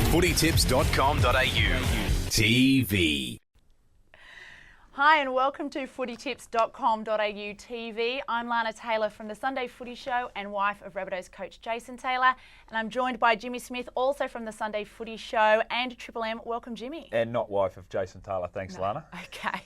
footytips.com.au TV. Hi and welcome to footytips.com.au TV. I'm Lana Taylor from the Sunday Footy Show and wife of Rabbitohs coach Jason Taylor. And I'm joined by Jimmy Smith, also from the Sunday Footy Show and Triple M. Welcome, Jimmy. And not wife of Jason Taylor. Thanks, No. Lana. Okay,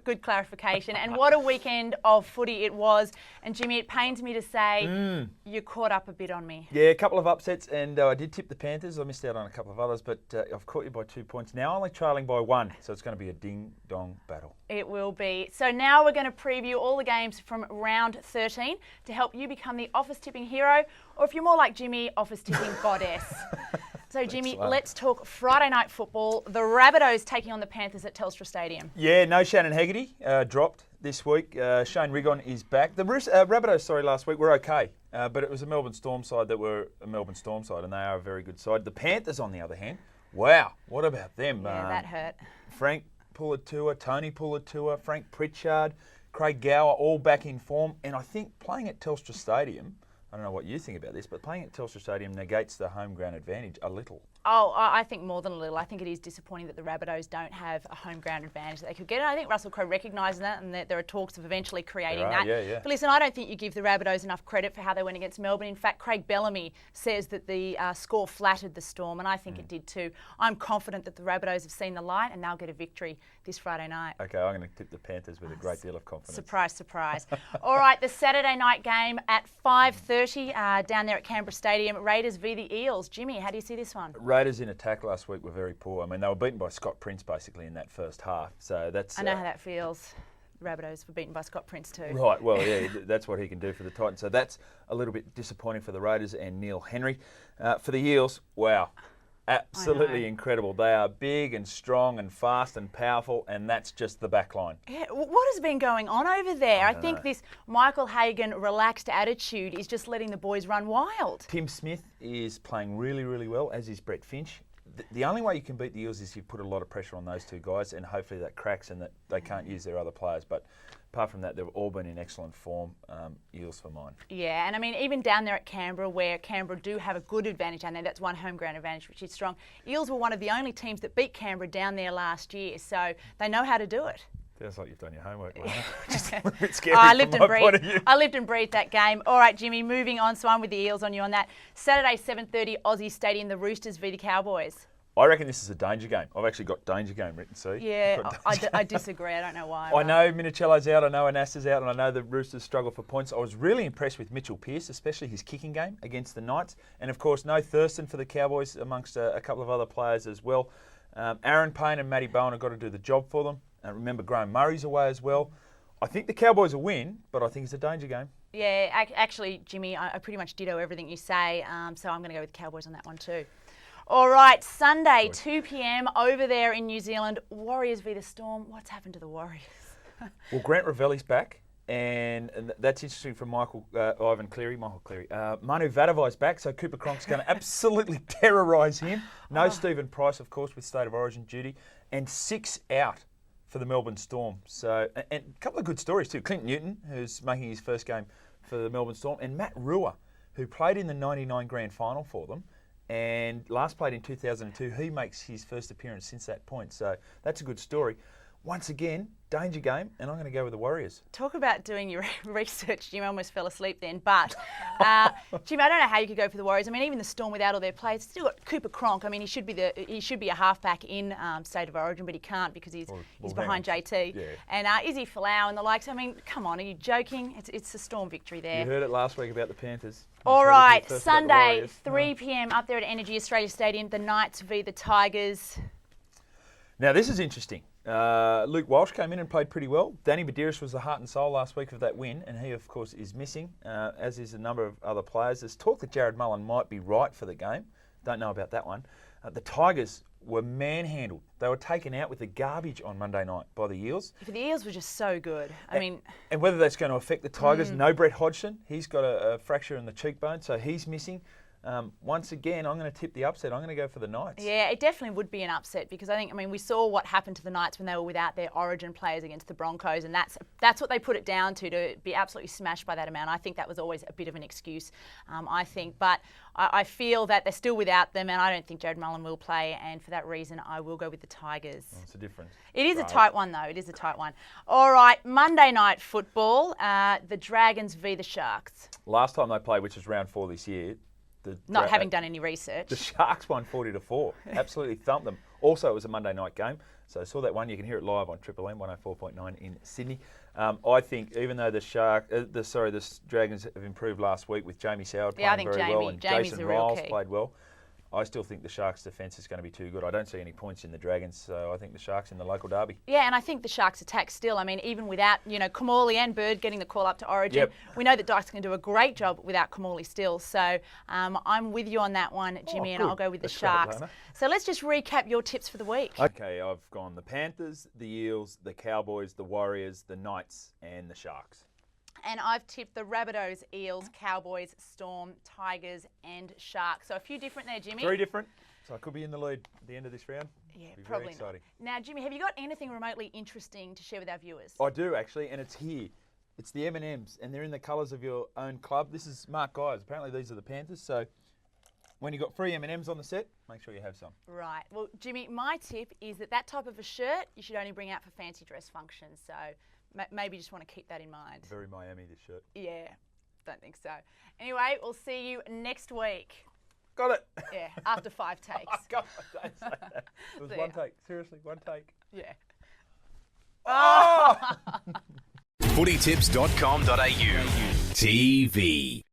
good clarification. And what a weekend of footy it was. And Jimmy, it pains me to say you caught up a bit on me. Yeah, a couple of upsets, and I did tip the Panthers. I missed out on a couple of others, but I've caught you by 2 points. Now only trailing by one, so it's going to be a ding-dong battle. It will be. So now we're going to preview all the games from round 13 to help you become the office tipping hero, or if you're more like Jimmy, office tipping goddess. So Jimmy, let's talk Friday night football. The Rabbitohs taking on the Panthers at Telstra Stadium. Yeah, no Shannon Haggerty dropped this week. Shane Rigon is back. The Rabbitohs, last week were okay, but it was a Melbourne Storm side that were a Melbourne Storm side, and they are a very good side. The Panthers, on the other hand, wow, what about them? Yeah, that hurt. Frank Pulatua, Tony Pulatua, Frank Pritchard, Craig Gower, all back in form. And I think playing at Telstra Stadium, I don't know what you think about this, but playing at Telstra Stadium negates the home ground advantage a little. Oh, I think more than a little. I think it is disappointing that the Rabbitohs don't have a home ground advantage that they could get. And I think Russell Crowe recognises that, and that there are talks of eventually creating that. Yeah. But listen, I don't think you give the Rabbitohs enough credit for how they went against Melbourne. In fact, Craig Bellamy says that the score flattered the Storm, and I think it did too. I'm confident that the Rabbitohs have seen the light, and they'll get a victory this Friday night. Okay, I'm going to tip the Panthers with a great deal of confidence. Surprise, surprise. All right, the Saturday night game at 5:30 down there at Canberra Stadium, Raiders v the Eels. Jimmy, how do you see this one? Raiders in attack last week were very poor. I mean, they were beaten by Scott Prince basically in that first half. So that's. I know how that feels. The Rabbitohs were beaten by Scott Prince too. Right, well, yeah, that's what he can do for the Titans. So that's a little bit disappointing for the Raiders and Neil Henry. For the Eels, wow, absolutely incredible. They are big and strong and fast and powerful, and that's just the back line. Yeah, what has been going on over there? I think this Michael Hagan relaxed attitude is just letting the boys run wild. Tim Smith is playing really, really well, as is Brett Finch. The only way you can beat the Eels is you put a lot of pressure on those two guys, and hopefully that cracks and that they can't use their other players. But apart from that, they've all been in excellent form. Eels for mine. Yeah, and I mean, even down there at Canberra, where Canberra do have a good advantage down there, that's one home ground advantage, which is strong. Eels were one of the only teams that beat Canberra down there last year, so they know how to do it. Sounds like you've done your homework, Lana. Just a little bit scary I from my point of view. I lived and breathed that game. All right, Jimmy, moving on. So I'm with the Eels on you on that. Saturday, 7:30, Aussie Stadium, the Roosters v the Cowboys. I reckon this is a danger game. I've actually got danger game written, see? Yeah, I disagree. I don't know why. I know Minicello's out, I know Anasta's out, and I know the Roosters struggle for points. I was really impressed with Mitchell Pearce, especially his kicking game against the Knights. And, of course, no Thurston for the Cowboys amongst a couple of other players as well. Aaron Payne and Matty Bowen have got to do the job for them. Remember, Graham Murray's away as well. I think the Cowboys will win, but I think it's a danger game. Yeah, actually, Jimmy, I pretty much ditto everything you say, so I'm going to go with the Cowboys on that one too. All right, Sunday, 2 p.m. over there in New Zealand, Warriors v the Storm. What's happened to the Warriors? Well, Grant Ravelli's back, and that's interesting from Michael Cleary. Manu Vatuvai's back, so Cooper Cronk's going to absolutely terrorise him. No Stephen Price, of course, with State of Origin duty, and 6 out for the Melbourne Storm. So, and a couple of good stories too. Clint Newton, who's making his first game for the Melbourne Storm, and Matt Rua, who played in the 99 grand final for them, and last played in 2002. He makes his first appearance since that point. So that's a good story. Once again, danger game, and I'm going to go with the Warriors. Talk about doing your research, Jim. I almost fell asleep then. But, Jim, I don't know how you could go for the Warriors. I mean, even the Storm without all their players, still got Cooper Cronk. I mean, he should be a halfback in State of Origin, but he can't because he's behind JT. Yeah. And Izzy Folau and the likes. I mean, come on, are you joking? It's a Storm victory there. You heard it last week about the Panthers. All right, Sunday, 3 p.m. up there at Energy Australia Stadium, the Knights v the Tigers. Now, this is interesting. Luke Walsh came in and played pretty well. Danny Badiris was the heart and soul last week of that win, and he, of course, is missing, as is a number of other players. There's talk that Jared Mullen might be right for the game. Don't know about that one. The Tigers were manhandled. They were taken out with the garbage on Monday night by the Eels. The Eels were just so good. I mean, and whether that's going to affect the Tigers, no Brett Hodgson. He's got a fracture in the cheekbone, so he's missing. Once again, I'm going to tip the upset. I'm going to go for the Knights. Yeah, it definitely would be an upset because I mean, we saw what happened to the Knights when they were without their Origin players against the Broncos, and that's what they put it down to be absolutely smashed by that amount. I think that was always a bit of an excuse, but I feel that they're still without them, and I don't think Jared Mullen will play, and for that reason, I will go with the Tigers. Oh, it's a difference. It is a tight one, though. It is a tight one. All right, Monday night football, the Dragons v the Sharks. Last time they played, which was round 4 this year, Not having done any research. The Sharks won 40-4. Absolutely thumped them. Also, it was a Monday night game. So I saw that one. You can hear it live on Triple M 104.9 in Sydney. I think even though the Dragons have improved last week with Jamie Soward playing very well and Jamie's Jason the real Riles key. played well, I still think the Sharks' defence is going to be too good. I don't see any points in the Dragons, so I think the Sharks in the local derby. Yeah, and I think the Sharks' attack still, I mean, even without, Kamali and Bird getting the call up to Origin, we know that Dykes can do a great job without Kamali still. So I'm with you on that one, Jimmy, and I'll go with the Sharks. Lana. So let's just recap your tips for the week. Okay, I've gone the Panthers, the Eels, the Cowboys, the Warriors, the Knights, and the Sharks. And I've tipped the Rabbitohs, Eels, Cowboys, Storm, Tigers, and Sharks. So a few different there, Jimmy. 3 different. So I could be in the lead at the end of this round. Yeah, Be probably very exciting. not. Now, Jimmy, have you got anything remotely interesting to share with our viewers? I do, actually, and it's here. It's the M&Ms, and they're in the colours of your own club. This is Mark Guy's. Apparently these are the Panthers, so when you've got free M&Ms on the set, make sure you have some. Right. Well, Jimmy, my tip is that type of a shirt you should only bring out for fancy dress functions. So maybe you just want to keep that in mind. Very Miami, this shirt. Yeah, don't think so. Anyway, we'll see you next week. Got it. Yeah, after 5 takes. Oh, God, don't say that. It was See one ya. take. Seriously, one take. Yeah. Oh! Footytips.com.au TV.